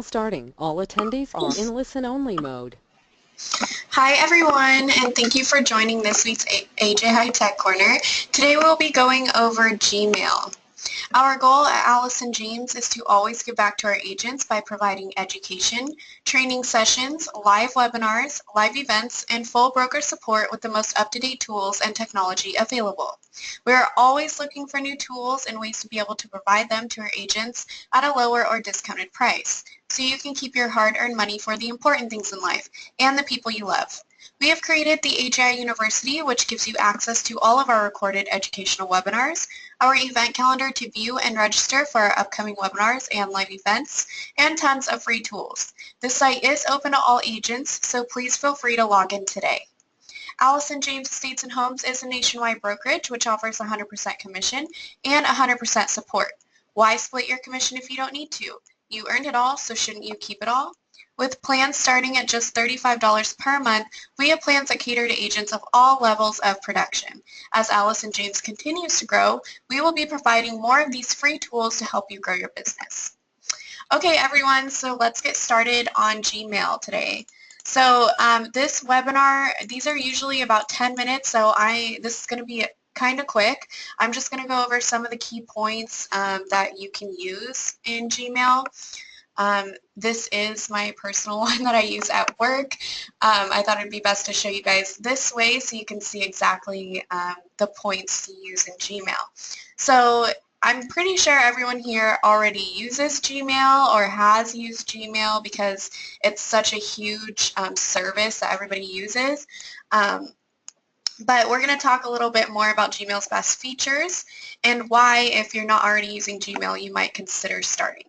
Starting. All attendees are in listen-only mode. Hi everyone, and thank you for joining this week's AJI Tech Corner. Today we'll be going over Gmail. Our goal at Allison James is to always give back to our agents by providing education, training sessions, live webinars, live events, and full broker support with the most up-to-date tools and technology available. We are always looking for new tools and ways to be able to provide them to our agents at a lower or discounted price, so you can keep your hard-earned money for the important things in life and the people you love. We have created the AJI University, which gives you access to all of our recorded educational webinars, our event calendar to view and register for our upcoming webinars and live events, and tons of free tools. The site is open to all agents, so please feel free to log in today. Allison James Estates and Homes is a nationwide brokerage which offers 100% commission and 100% support. Why split your commission if you don't need to? You earned it all, so shouldn't you keep it all? With plans starting at just $35 per month, we have plans that cater to agents of all levels of production. As Allison James continues to grow, we will be providing more of these free tools to help you grow your business. Okay, everyone, so let's get started on Gmail today. So this webinar, these are usually about 10 minutes, so this is going to be kind of quick. I'm just going to go over some of the key points that you can use in Gmail. This is my personal one that I use at work. I thought it'd be best to show you guys this way so you can see exactly the points to use in Gmail. So I'm pretty sure everyone here already uses Gmail or has used Gmail because it's such a huge service that everybody uses. But we're going to talk a little bit more about Gmail's best features and why, if you're not already using Gmail, you might consider starting.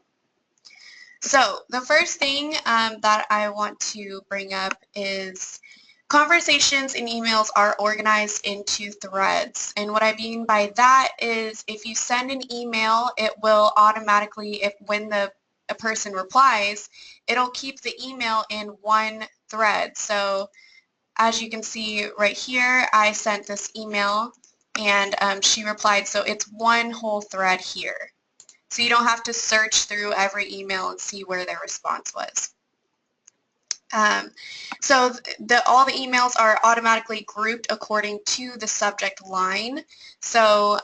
So the first thing that I want to bring up is conversations and emails are organized into threads. And what I mean by that is if you send an email, it will automatically, when a person replies, it'll keep the email in one thread. So as you can see right here, I sent this email and she replied, so it's one whole thread here. So you don't have to search through every email and see where their response was. So all the emails are automatically grouped according to the subject line. So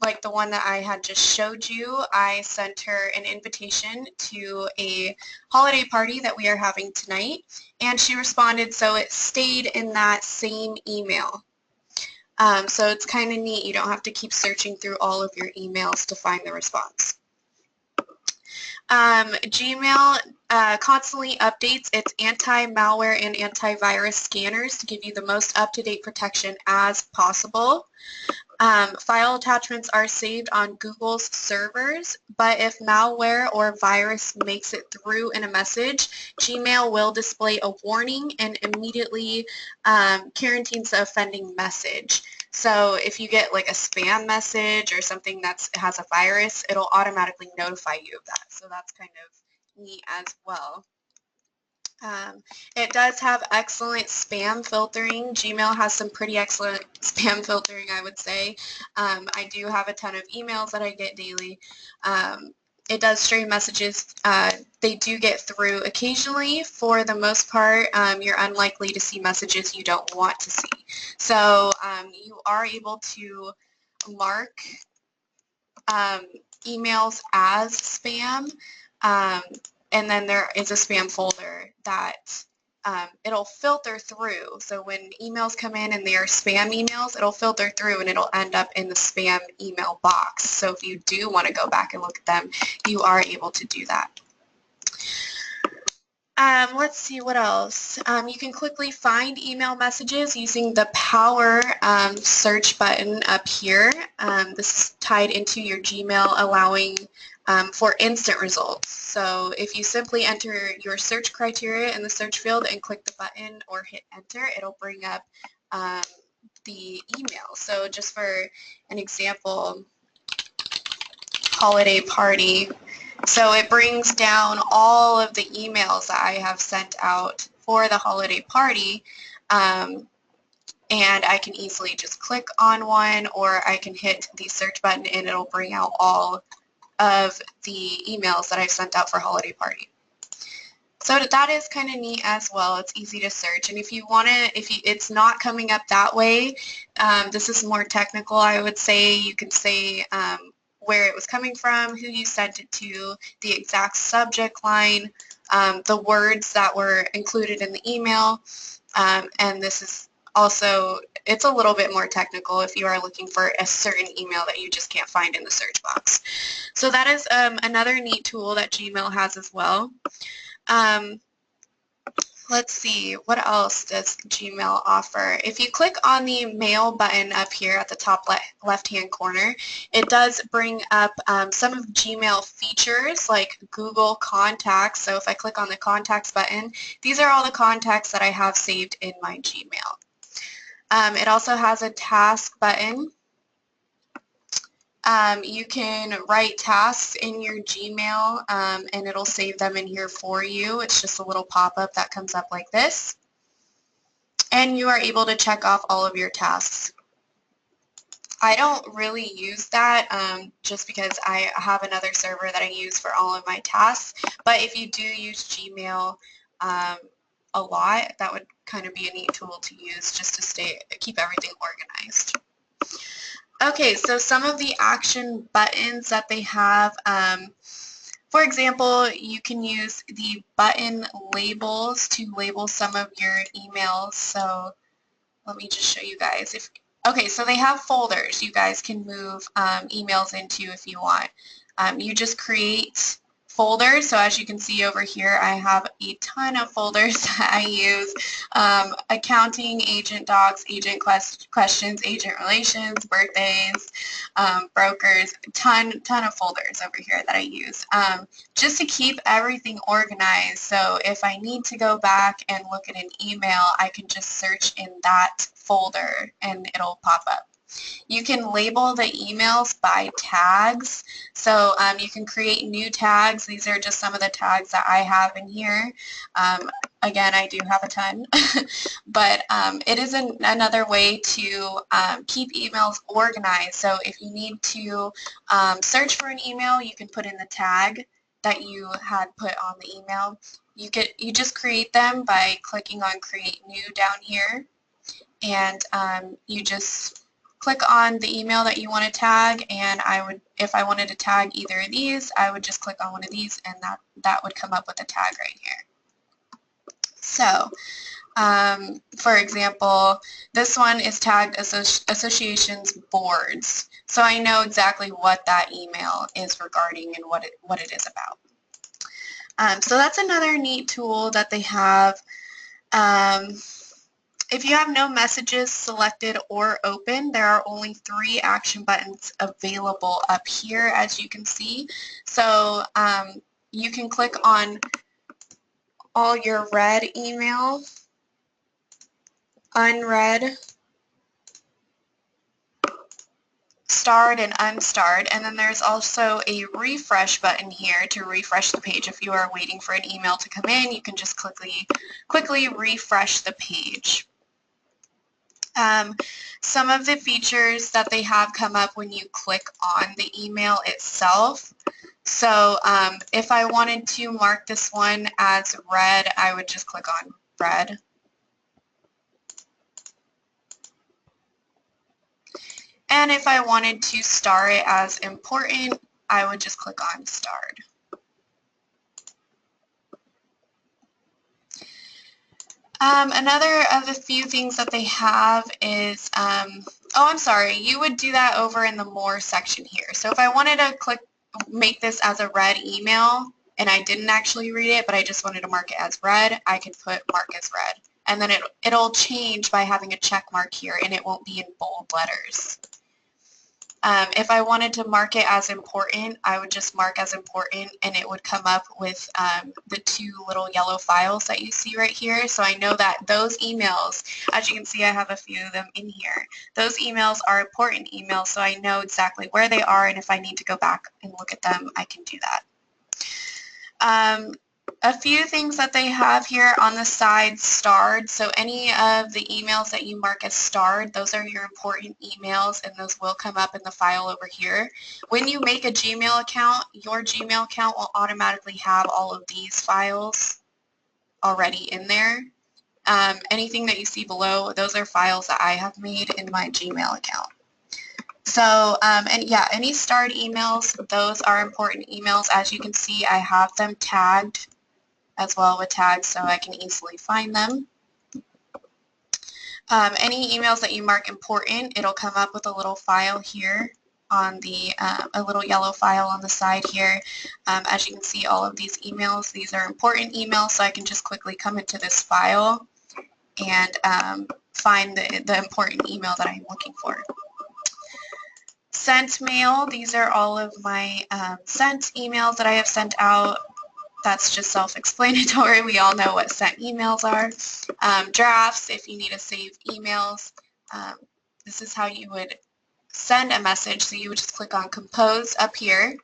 like the one that I had just showed you, I sent her an invitation to a holiday party that we are having tonight, and she responded, so it stayed in that same email. So it's kind of neat. You don't have to keep searching through all of your emails to find the response. Gmail constantly updates its anti-malware and antivirus scanners to give you the most up-to-date protection as possible. File attachments are saved on Google's servers, but if malware or virus makes it through in a message, Gmail will display a warning and immediately quarantines the offending message. So if you get like a spam message or something that has a virus, it'll automatically notify you of that. So that's kind of neat as well. It does have excellent spam filtering. Gmail has some pretty excellent spam filtering, I would say. I do have a ton of emails that I get daily. It does stream messages. They do get through occasionally. For the most part, you're unlikely to see messages you don't want to see. So you are able to mark emails as spam. And then there is a spam folder that it'll filter through. So when emails come in and they are spam emails, it'll filter through and it'll end up in the spam email box. So if you do want to go back and look at them, you are able to do that. Let's see what else. You can quickly find email messages using the power search button up here. This is tied into your Gmail, allowing for instant results. So if you simply enter your search criteria in the search field and click the button or hit enter, it'll bring up the email. So just for an example, holiday party. So it brings down all of the emails that I have sent out for the holiday party, and I can easily just click on one, or I can hit the search button and it'll bring out all of the emails that I've sent out for holiday party. So that is kind of neat as well. It's easy to search, and if you want to, it's not coming up that way, this is more technical. I would say you can say where it was coming from, who you sent it to, the exact subject line, the words that were included in the email, and this is also, it's a little bit more technical if you are looking for a certain email that you just can't find in the search box. So that is another neat tool that Gmail has as well. Let's see, what else does Gmail offer? If you click on the Mail button up here at the top left-hand corner, it does bring up some of Gmail features like Google Contacts. So if I click on the Contacts button, these are all the contacts that I have saved in my Gmail. It also has a Task button. You can write tasks in your Gmail and it'll save them in here for you. It's just a little pop-up that comes up like this. And you are able to check off all of your tasks. I don't really use that just because I have another server that I use for all of my tasks. But if you do use Gmail a lot, that would kind of be a neat tool to use just to keep everything organized. Okay, so some of the action buttons that they have, for example, you can use the button labels to label some of your emails. So let me just show you guys. Okay, so they have folders you guys can move emails into if you want. You just create folders. So as you can see over here, I have a ton of folders that I use. Accounting, agent docs, agent questions, agent relations, birthdays, brokers, ton of folders over here that I use just to keep everything organized. So if I need to go back and look at an email, I can just search in that folder and it'll pop up. You can label the emails by tags. So you can create new tags. These are just some of the tags that I have in here. Again, I do have a ton, but it is another way to keep emails organized. So if you need to search for an email, you can put in the tag that you had put on the email. You just create them by clicking on Create New down here, and you just click on the email that you want to tag, and if I wanted to tag either of these, I would just click on one of these and that would come up with a tag right here. So, for example, this one is tagged Associations Boards. So I know exactly what that email is regarding and what it is about. So that's another neat tool that they have. If you have no messages selected or open, there are only 3 action buttons available up here, as you can see. So you can click on all your read email, unread, starred, and unstarred, and then there's also a refresh button here to refresh the page. If you are waiting for an email to come in, you can just quickly refresh the page. Some of the features that they have come up when you click on the email itself. So if I wanted to mark this one as read, I would just click on read. And if I wanted to star it as important, I would just click on starred. Another of the few things that they have is, oh, I'm sorry, you would do that over in the More section here. So if I wanted to make this as a read email, and I didn't actually read it, but I just wanted to mark it as read, I can put mark as read. And then it'll change by having a check mark here, and it won't be in bold letters. If I wanted to mark it as important, I would just mark as important, and it would come up with the 2 little yellow files that you see right here. So I know that those emails, as you can see, I have a few of them in here. Those emails are important emails, so I know exactly where they are, and if I need to go back and look at them, I can do that. A few things that they have here on the side, starred. So any of the emails that you mark as starred, those are your important emails, and those will come up in the file over here. When you make a Gmail account, your Gmail account will automatically have all of these files. already in there. Anything that you see below, those are files that I have made in my Gmail account. So, and yeah, any starred emails, those are important emails. As you can see, I have them tagged as well with tags so I can easily find them. Any emails that you mark important, it'll come up with a little file here on the, a little yellow file on the side here. As you can see, all of these emails, these are important emails, so I can just quickly come into this file and find the important email that I'm looking for. Sent mail, these are all of my sent emails that I have sent out. That's just self-explanatory. We all know what sent emails are. Drafts, if you need to save emails, this is how you would send a message. So you would just click on compose up here,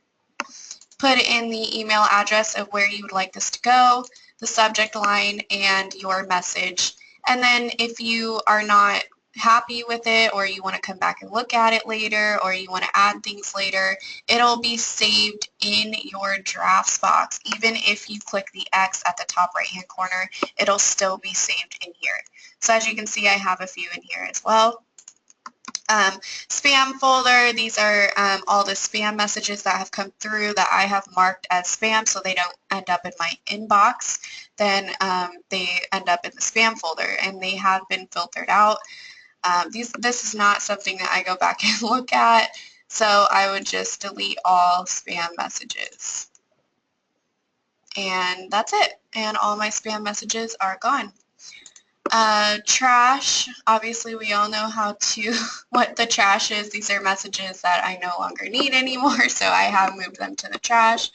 put in the email address of where you would like this to go, the subject line, and your message. And then if you are not happy with it, or you want to come back and look at it later, or you want to add things later, it'll be saved in your drafts box. Even if you click the X at the top right hand corner, it'll still be saved in here. So as you can see, I have a few in here as well. Spam folder, these are all the spam messages that have come through that I have marked as spam so they don't end up in my inbox. Then they end up in the spam folder and they have been filtered out. This is not something that I go back and look at, so I would just delete all spam messages. And that's it. And all my spam messages are gone. Trash, obviously we all know what the trash is. These are messages that I no longer need anymore, so I have moved them to the trash.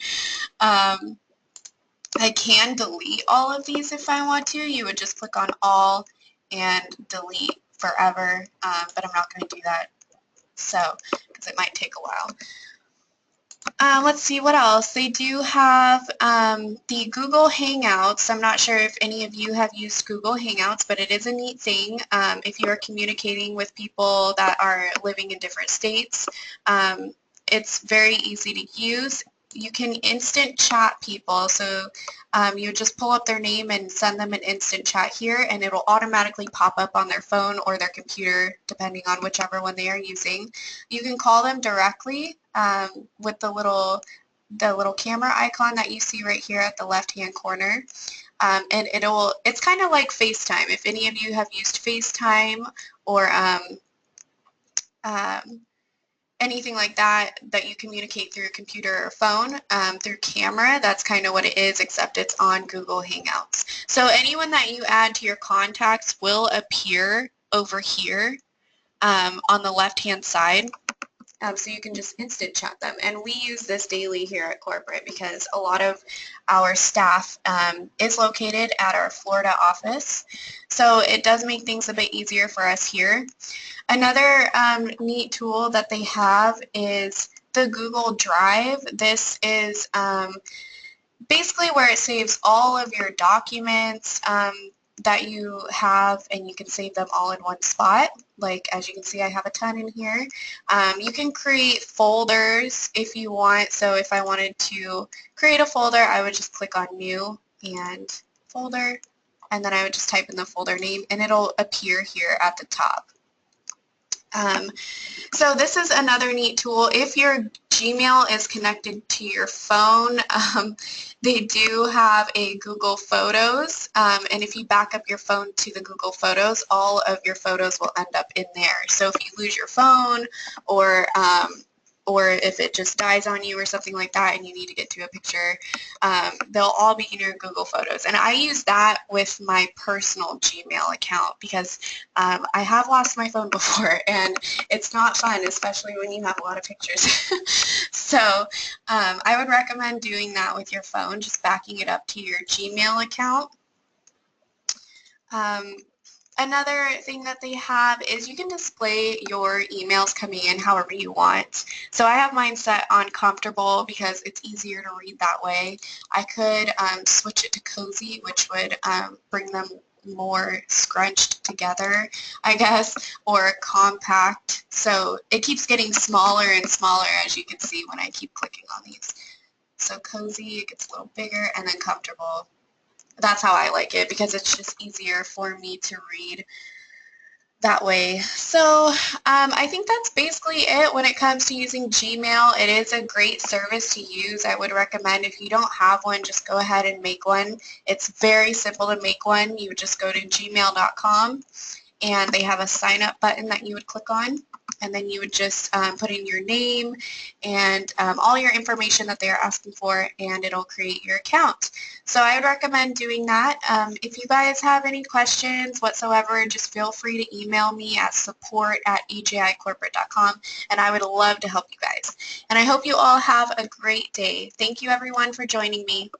I can delete all of these if I want to. You would just click on all and delete forever, but I'm not going to do that, so because it might take a while. Let's see what else. They do have the Google Hangouts. I'm not sure if any of you have used Google Hangouts, but it is a neat thing if you are communicating with people that are living in different states. It's very easy to use. You can instant chat people, so you just pull up their name and send them an instant chat here, and it will automatically pop up on their phone or their computer, depending on whichever one they are using. You can call them directly with the little camera icon that you see right here at the left-hand corner. And it's kind of like FaceTime. If any of you have used FaceTime or anything like that you communicate through a computer or phone, through camera, that's kind of what it is, except it's on Google Hangouts. So anyone that you add to your contacts will appear over here on the left-hand side. So you can just instant chat them. And we use this daily here at corporate because a lot of our staff is located at our Florida office. So it does make things a bit easier for us here. Another neat tool that they have is the Google Drive. This is basically where it saves all of your documents that you have, and you can save them all in one spot. Like, as you can see, I have a ton in here. You can create folders if you want. So if I wanted to create a folder, I would just click on New and Folder, and then I would just type in the folder name, and it'll appear here at the top. So this is another neat tool. If your Gmail is connected to your phone, they do have a Google Photos, and if you back up your phone to the Google Photos, all of your photos will end up in there. So if you lose your phone, or if it just dies on you or something like that and you need to get to a picture, they'll all be in your Google Photos. And I use that with my personal Gmail account because I have lost my phone before, and it's not fun, especially when you have a lot of pictures. So I would recommend doing that with your phone, just backing it up to your Gmail account. Another thing that they have is you can display your emails coming in however you want. So I have mine set on comfortable because it's easier to read that way. I could switch it to cozy, which would bring them more scrunched together, I guess, or compact. So it keeps getting smaller and smaller, as you can see when I keep clicking on these. So cozy, it gets a little bigger, and then comfortable that's how I like it because it's just easier for me to read that way. So I think that's basically it when it comes to using Gmail. It is a great service to use. I would recommend if you don't have one, just go ahead and make one. It's very simple to make one. You would just go to gmail.com and they have a sign up button that you would click on, and then you would just put in your name and all your information that they're asking for, and it'll create your account. So I would recommend doing that. If you guys have any questions whatsoever, just feel free to email me at support@ajicorporate.com, and I would love to help you guys. And I hope you all have a great day. Thank you everyone for joining me.